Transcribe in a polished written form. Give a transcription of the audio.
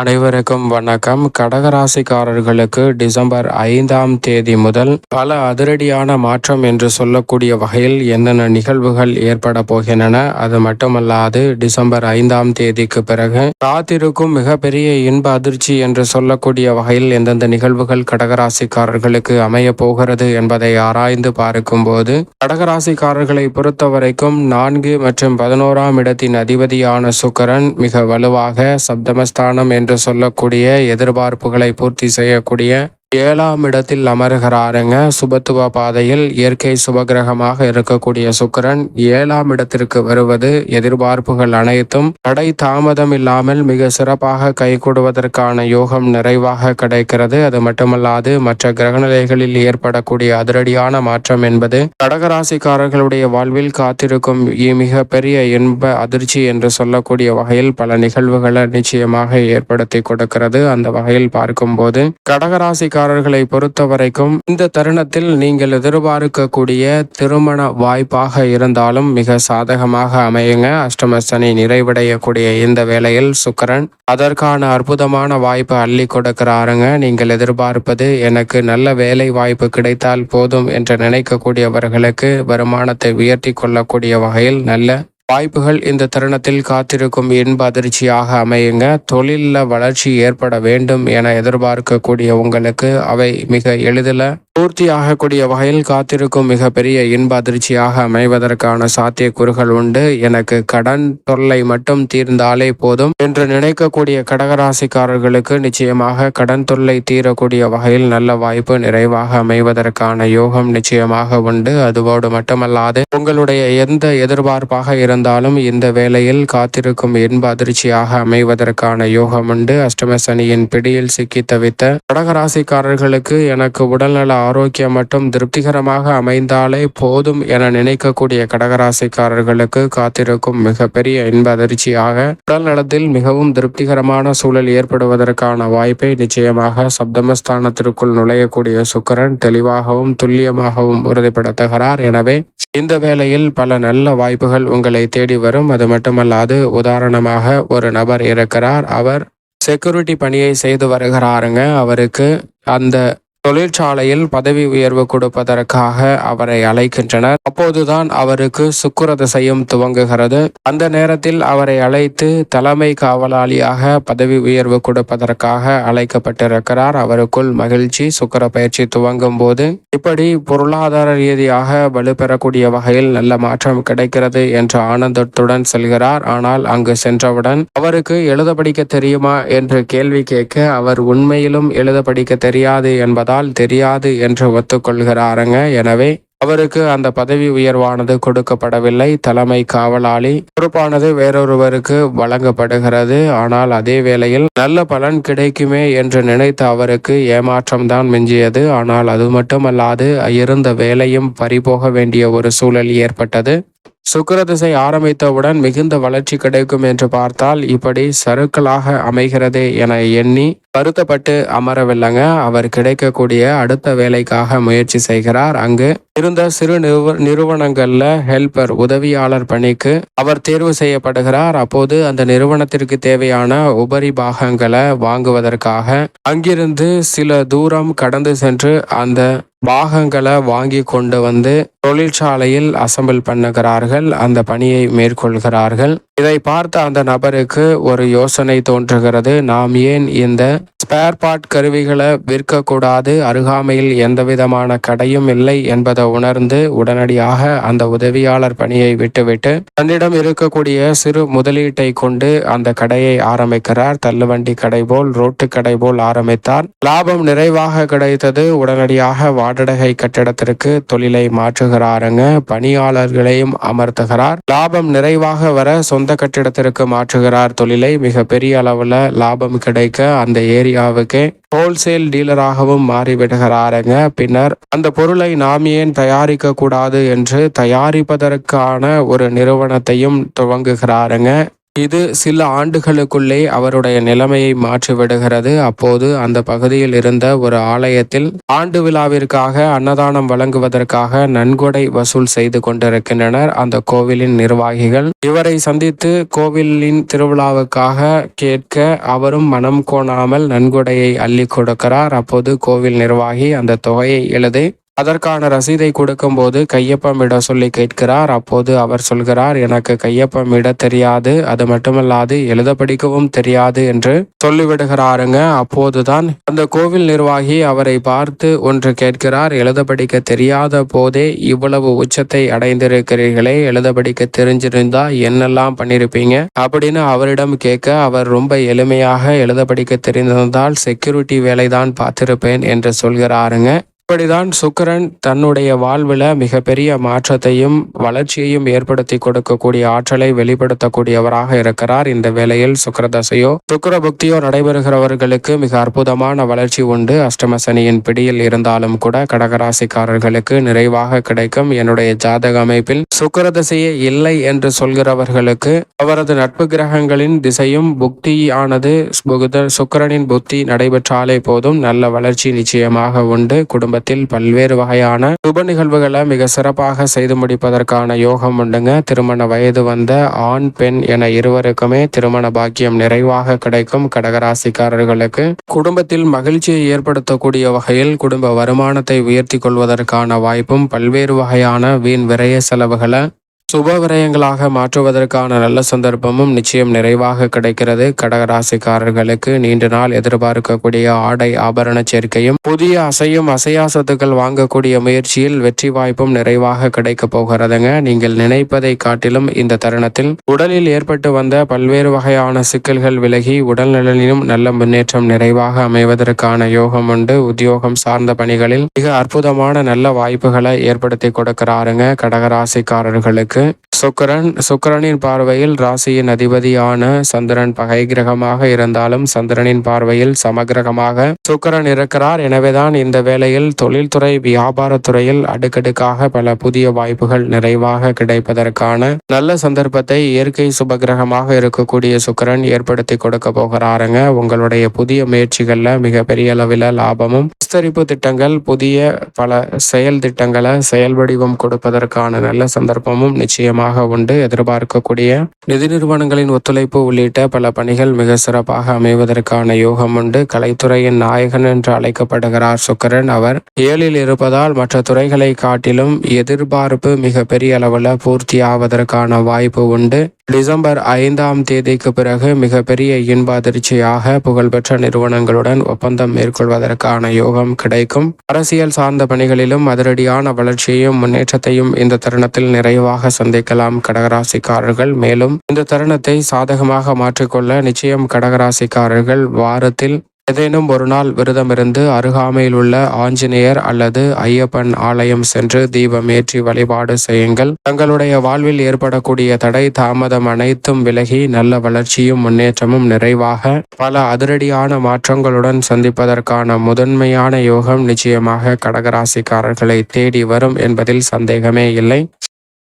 அனைவருக்கும் வணக்கம். கடகராசிக்காரர்களுக்கு டிசம்பர் 5ஆம் தேதி முதல் பல அதிரடியான மாற்றம் என்று சொல்லக்கூடிய வகையில் என்னென்ன நிகழ்வுகள் ஏற்பட போகின்றன. அது மட்டுமல்லாது டிசம்பர் 5ஆம் தேதிக்கு பிறகு காத்திருக்கும் மிகப்பெரிய இன்ப அதிர்ச்சி என்று சொல்லக்கூடிய வகையில் எந்தெந்த நிகழ்வுகள் கடகராசிக்காரர்களுக்கு அமைய போகிறது என்பதை ஆராய்ந்து பார்க்கும்போது, கடகராசிக்காரர்களை பொறுத்தவரைக்கும் 4 மற்றும் 11ஆம் இடத்தின் அதிபதியான சுக்கிரன் மிக வலுவாக சப்தமஸ்தானம் என்று சொல்லக்கூடிய எதிர்பார்ப்புகளை பூர்த்தி செய்யக்கூடிய 7ஆம் இடத்தில் அமர்கிறாருங்க. சுபத்துவ பாதையில் இயற்கை சுபகிரகமாக இருக்கக்கூடிய சுக்கிரன் 7ஆம் இடத்திற்கு வருவது எதிர்பார்ப்புகள் அனைத்தும் தடை தாமதம் இல்லாமல் மிக சிறப்பாக கைகூடுவதற்கான யோகம் நிறைவாக கிடைக்கிறது. அது மட்டுமல்லாது மற்ற கிரகநிலைகளில் ஏற்படக்கூடிய அதிரடியான மாற்றம் என்பது கடகராசிக்காரர்களுடைய வாழ்வில் காத்திருக்கும் மிக பெரிய இன்ப அதிர்ச்சி என்று சொல்லக்கூடிய வகையில் பல நிகழ்வுகளை நிச்சயமாக ஏற்படுத்தி கொடுக்கிறது. அந்த வகையில் பார்க்கும்போது கடகராசிக்காரர்களை பொறுத்த வரைக்கும் இந்த தருணத்தில் நீங்கள் எதிர்பார்க்கக்கூடிய திருமண வாய்ப்பாக இருந்தாலும் மிக சாதகமாக அமையுங்க. அஷ்டம சனி நிறைவடையக்கூடிய இந்த வேளையில் சுக்கிரன் அதற்கான அற்புதமான வாய்ப்பை அள்ளி கொடுக்கிறாருங்க. நீங்கள் எதிர்பார்ப்பது எனக்கு நல்ல வேலை வாய்ப்பு கிடைத்தால் போதும் என்று நினைக்கக்கூடியவர்களுக்கு வருமானத்தை உயர்த்தி கொள்ளக்கூடிய வகையில் நல்ல வாய்ப்புகள் இந்த தருணத்தில் காத்திருக்கும் இன்ப அதிர்ச்சியாக அமையுங்க. தொழிலில் வளர்ச்சி ஏற்பட வேண்டும் என எதிர்பார்க்கக்கூடிய உங்களுக்கு அவை மிக எளிதில் பூர்த்தியாகக்கூடிய வகையில் காத்திருக்கும் மிகப்பெரிய இன்ப அதிர்ச்சியாக அமைவதற்கான சாத்தியக்கூறுகள் உண்டு. எனக்கு கடன் தொல்லை மட்டும் தீர்ந்தாலே போதும் என்று நினைக்கக்கூடிய கடகராசிக்காரர்களுக்கு நிச்சயமாக கடன் தொல்லை தீரக்கூடிய வகையில் நல்ல வாய்ப்பு நிறைவாக அமைவதற்கான யோகம் நிச்சயமாக உண்டு. அதுவோடு மட்டுமல்லாது உங்களுடைய எந்த எதிர்பார்ப்பாக இருந்தாலும் இந்த வேளையில் காத்திருக்கும் இன்ப அதிர்ச்சியாக அமைவதற்கான யோகம் உண்டு. அஷ்டம சனியின் பிடியில் சிக்கி தவித்த கடகராசிக்காரர்களுக்கு எனக்கு உடல்நல ஆரோக்கியம் மற்றும் திருப்திகரமாக அமைந்தாலே போதும் என நினைக்கக்கூடிய கடகராசிக்காரர்களுக்கு காத்திருக்கும் மிகப்பெரிய இன்ப அதிர்ச்சியாக உடல் நலத்தில் மிகவும் திருப்திகரமான சூழல் ஏற்படுவதற்கான வாய்ப்பை நிச்சயமாக சப்தமஸ்தானத்திற்குள் நுழையக்கூடிய சுக்கிரன் தெளிவாகவும் துல்லியமாகவும் உறுதிப்படுத்துகிறார். எனவே இந்த வேளையில் பல நல்ல வாய்ப்புகள் உங்களை தேடி வரும். அது மட்டுமல்லாது உதாரணமாக ஒரு நபர் இருக்கிறார். அவர் செக்யூரிட்டி பணியை செய்து வருகிறாருங்க. அவருக்கு அந்த தொழிற்சாலையில் பதவி உயர்வு கொடுப்பதற்காக அவரை அழைக்கின்றனர். அப்போதுதான் அவருக்கு சுக்கிர திசையும் துவங்குகிறது. அந்த நேரத்தில் அவரை அழைத்து தலைமை காவலாளியாக பதவி உயர்வு கொடுப்பதற்காக அழைக்கப்பட்டிருக்கிறார். அவருக்குள் மகிழ்ச்சி. சுக்கிர பயிற்சி துவங்கும் போது இப்படி பொருளாதார ரீதியாக வலுப்பெறக்கூடிய வகையில் நல்ல மாற்றம் கிடைக்கிறது என்ற ஆனந்தத்துடன் செல்கிறார். ஆனால் அங்கு சென்றவுடன் அவருக்கு எழுத படிக்க தெரியுமா என்று கேள்வி கேட்க அவர் உண்மையிலும் எழுத படிக்க தெரியாது என்பதால் தெரியாது என்று ஒத்துக்கொள்கிறாருங்க. எனவே அவருக்கு அந்த பதவி உயர்வானது கொடுக்கப்படவில்லை. தலைமை காவலாளி பொறுப்பானது வேறொருவருக்கு வழங்கப்படுகிறது. ஆனால் அதே வேளையில் நல்ல பலன் கிடைக்குமே என்று நினைத்த அவருக்கு ஏமாற்றம்தான் மிஞ்சியது. ஆனால் அது மட்டுமல்லாது இருந்த வேலையும் பறிபோக வேண்டிய ஒரு சூழல் ஏற்பட்டது. சுக்கிர திசை ஆரம்பித்தவுடன் மிகுந்த வளர்ச்சி கிடைக்கும் என்று பார்த்தால் இப்படி சறுக்கலாக அமைகிறதே என எண்ணி வருத்தப்பட்டு அமரவில்லைங்க. அவர் கிடைக்கக்கூடிய அடுத்த வேலைக்காக முயற்சி செய்கிறார். அங்கு இருந்த சிறு நிறுவனங்கள்ல ஹெல்பர் உதவியாளர் பணிக்கு அவர் தேர்வு செய்யப்படுகிறார். அப்போது அந்த நிறுவனத்திற்கு தேவையான உபரி பாகங்களை வாங்குவதற்காக அங்கிருந்து சில தூரம் கடந்து சென்று அந்த பாகங்களை வாங்கி கொண்டு வந்து தொழிற்சாலையில் அசம்பிள் பண்ணுகிறார்கள். அந்த பணியை மேற்கொள்கிறார்கள். இதை பார்த்த அந்த நபருக்கு ஒரு யோசனை தோன்றுகிறது. நாம் ஏன் இந்த ஸ்பேர் பார்ட் கருவிகளை விற்கக்கூடாது? அருகாமையில் எந்த விதமான கடையும் இல்லை என்பதை உணர்ந்து உடனடியாக அந்த உதவியாளர் பணியை விட்டுவிட்டு தன்னிடம் இருக்கக்கூடிய சிறு முதலீட்டை கொண்டு அந்த கடையை ஆரம்பிக்கிறார். தள்ளுவண்டி கடை போல் ரோட்டு கடை போல் ஆரம்பித்தார். லாபம் நிறைவாக கிடைத்தது. உடனடியாக வாடகை கட்டிடத்திற்கு தொழிலை மாற்றுகிறாருங்க. பணியாளர்களையும் அமர்த்துகிறார். லாபம் நிறைவாக வர சொந்த கட்டிடத்திற்கு மாற்றுகிறார் தொழிலை. மிக பெரிய அளவுல லாபம் கிடைக்க அந்த ஏரியாவுக்கு ஹோல்சேல் டீலராகவும் மாறிவிடுகிறாருங்க. பின்னர் அந்த பொருளை நாம் ஏன் தயாரிக்க கூடாது என்று தயாரிப்பதற்கான ஒரு நிறுவனத்தையும் துவங்குகிறாருங்க. இது சில ஆண்டுகளுக்குள்ளே அவருடைய நிலைமையை மாற்றிவிடுகிறது. அப்போது அந்த பகுதியில் இருந்த ஒரு ஆலயத்தில் ஆண்டு விழாவிற்காக அன்னதானம் வழங்குவதற்காக நன்கொடை வசூல் செய்து கொண்டிருக்கின்றனர் அந்த கோவிலின் நிர்வாகிகள். இவரை சந்தித்து கோவிலின் திருவிழாவுக்காக கேட்க அவரும் மனம் கோணாமல் நன்கொடையை அள்ளி கொடுக்கிறார். அப்போது கோவில் நிர்வாகி அந்த தொகையை எழுதி அதற்கான ரசீதை கொடுக்கும்போது கையொப்பமிட சொல்லி கேட்கிறார். அப்போது அவர் சொல்கிறார், எனக்கு கையொப்பமிட தெரியாது, அது மட்டுமல்லாது எழுத படிக்கவும் தெரியாது என்று சொல்லிவிடுகிறாருங்க. அப்போதுதான் அந்த கோவில் நிர்வாகி அவரை பார்த்து ஒன்று கேட்கிறார். எழுத படிக்க தெரியாத போதே இவ்வளவு உச்சத்தை அடைந்திருக்கிறீர்களே, எழுத படிக்க தெரிஞ்சிருந்தா என்னெல்லாம் பண்ணிருப்பீங்க அப்படின்னு அவரிடம் கேட்க, அவர் ரொம்ப எளிமையாக எழுத படிக்க தெரிந்திருந்தால் செக்யூரிட்டி வேலைதான் பார்த்திருப்பேன் என்று சொல்கிறாருங்க. இப்படிதான் சுக்கிரன் தன்னுடைய வாழ்வில் மிகப்பெரிய மாற்றத்தையும் வளர்ச்சியையும் ஏற்படுத்தி கொடுக்கக்கூடிய ஆற்றலை வெளிப்படுத்தக்கூடியவராக இருக்கிறார். இந்த வேளையில் சுக்கிர தசையோ சுக்கிர புக்தியோ நடைபெறுகிறவர்களுக்கு மிக அற்புதமான வளர்ச்சி உண்டு. அஷ்டம சனியின் பிடியில் இருந்தாலும் கூட கடகராசிக்காரர்களுக்கு நிறைவாக கிடைக்கும். என்னுடைய ஜாதக அமைப்பில் சுக்கிர தசையே இல்லை என்று சொல்கிறவர்களுக்கு அவரது நட்பு கிரகங்களின் திசையும் புக்தியானது சுக்கிரனின் புத்தி நடைபெற்றாலே போதும் நல்ல வளர்ச்சி நிச்சயமாக உண்டு. குடும்பத்தில் பல்வேறு வகையான சுப நிகழ்வுகளை மிக சிறப்பாக செய்து முடிப்பதற்கான யோகம் உண்டுங்க. திருமண வயது வந்த ஆண் பெண் என இருவருக்குமே திருமண பாக்கியம் நிறைவாக கிடைக்கும். கடகராசிக்காரர்களுக்கு குடும்பத்தில் மகிழ்ச்சியை ஏற்படுத்தக்கூடிய வகையில் குடும்ப வருமானத்தை உயர்த்தி கொள்வதற்கான வாய்ப்பும் பல்வேறு வகையான வீண் விரய செலவுகளை சுப விரயங்களாக மாற்றுவதற்கான நல்ல சந்தர்ப்பமும் நிச்சயம் நிறைவாக கிடைக்கிறது. கடகராசிக்காரர்களுக்கு நீண்ட நாள் எதிர்பார்க்கக்கூடிய ஆடை ஆபரண சேர்க்கையும் புதிய அசையும் அசையா சொத்துக்கள் வாங்கக்கூடிய முயற்சியில் வெற்றி வாய்ப்பும் நிறைவாக கிடைக்க போகிறதுங்க. நீங்கள் நினைப்பதை காட்டிலும் இந்த தருணத்தில் உடலில் ஏற்பட்டு வந்த பல்வேறு வகையான சிக்கல்கள் விலகி உடல் நலனிலும் நல்ல முன்னேற்றம் நிறைவாக அமைவதற்கான யோகம் உண்டு. உத்தியோகம் சார்ந்த பணிகளில் மிக அற்புதமான நல்ல வாய்ப்புகளை ஏற்படுத்தி கொடுக்கிறாருங்க கடகராசிக்காரர்களுக்கு. சுக்கிரனின் பார்வையில் ராசியின் அதிபதியான சந்திரன் பகை கிரகமாக இருந்தாலும் சந்திரனின் பார்வையில் சமகிரகமாக சுக்கிரன் இருக்கிறார். எனவேதான் இந்த வேளையில் தொழில்துறை வியாபாரத்துறையில் அடுக்கடுக்காக பல புதிய வாய்ப்புகள் நிறைவாக கிடைப்பதற்கான நல்ல சந்தர்ப்பத்தை இயற்கை சுபகிரகமாக இருக்கக்கூடிய சுக்கிரன் ஏற்படுத்தி கொடுக்க போகிறாருங்க. உங்களுடைய புதிய முயற்சிகள்ல மிகப்பெரிய அளவில் லாபமும் விஸ்தரிப்பு திட்டங்கள் புதிய பல செயல் திட்டங்களை செயல் வடிவம் கொடுப்பதற்கான நல்ல சந்தர்ப்பமும் நிச்சயமாக உண்டு. எதிர்பார்க்கக்கூடிய நிதி நிறுவனங்களின் ஒத்துழைப்பு உள்ளிட்ட பல பணிகள் மிக சிறப்பாக அமைவதற்கான யோகம் உண்டு. கலைத்துறையின் நாயகன் என்று அழைக்கப்படுகிறார் சுக்கிரன். அவர் 7ல் இருப்பதால் மற்ற துறைகளை காட்டிலும் எதிர்பார்ப்பு மிக பெரிய அளவில் பூர்த்தி ஆவதற்கான வாய்ப்பு உண்டு. டிசம்பர் 5ஆம் தேதிக்கு பிறகு மிகப்பெரிய இன்ப அதிர்ச்சியாக புகழ்பெற்ற நிறுவனங்களுடன் ஒப்பந்தம் மேற்கொள்வதற்கான யோகம் கிடைக்கும். அரசியல் சார்ந்த பணிகளிலும் அதிரடியான வளர்ச்சியையும் முன்னேற்றத்தையும் இந்த தருணத்தில் நிறைவாக சந்திக்கலாம் கடகராசிக்காரர்கள். மேலும் இந்த தருணத்தை சாதகமாக மாற்றிக்கொள்ள நிச்சயம் கடகராசிக்காரர்கள் வாரத்தில் ஏதேனும் ஒரு நாள் விரதமிருந்து அருகாமையில் உள்ள ஆஞ்சநேயர் அல்லது ஐயப்பன் ஆலயம் சென்று தீபம் ஏற்றி வழிபாடு செய்யுங்கள். தங்களுடைய வாழ்வில் ஏற்படக்கூடிய தடை தாமதம் அனைத்தும் விலகி நல்ல வளர்ச்சியும் முன்னேற்றமும் நிறைவாக பல அதிரடியான மாற்றங்களுடன் சந்திப்பதற்கான முதன்மையான யோகம் நிச்சயமாக கடகராசிக்காரர்களை தேடி வரும் என்பதில் சந்தேகமே இல்லை.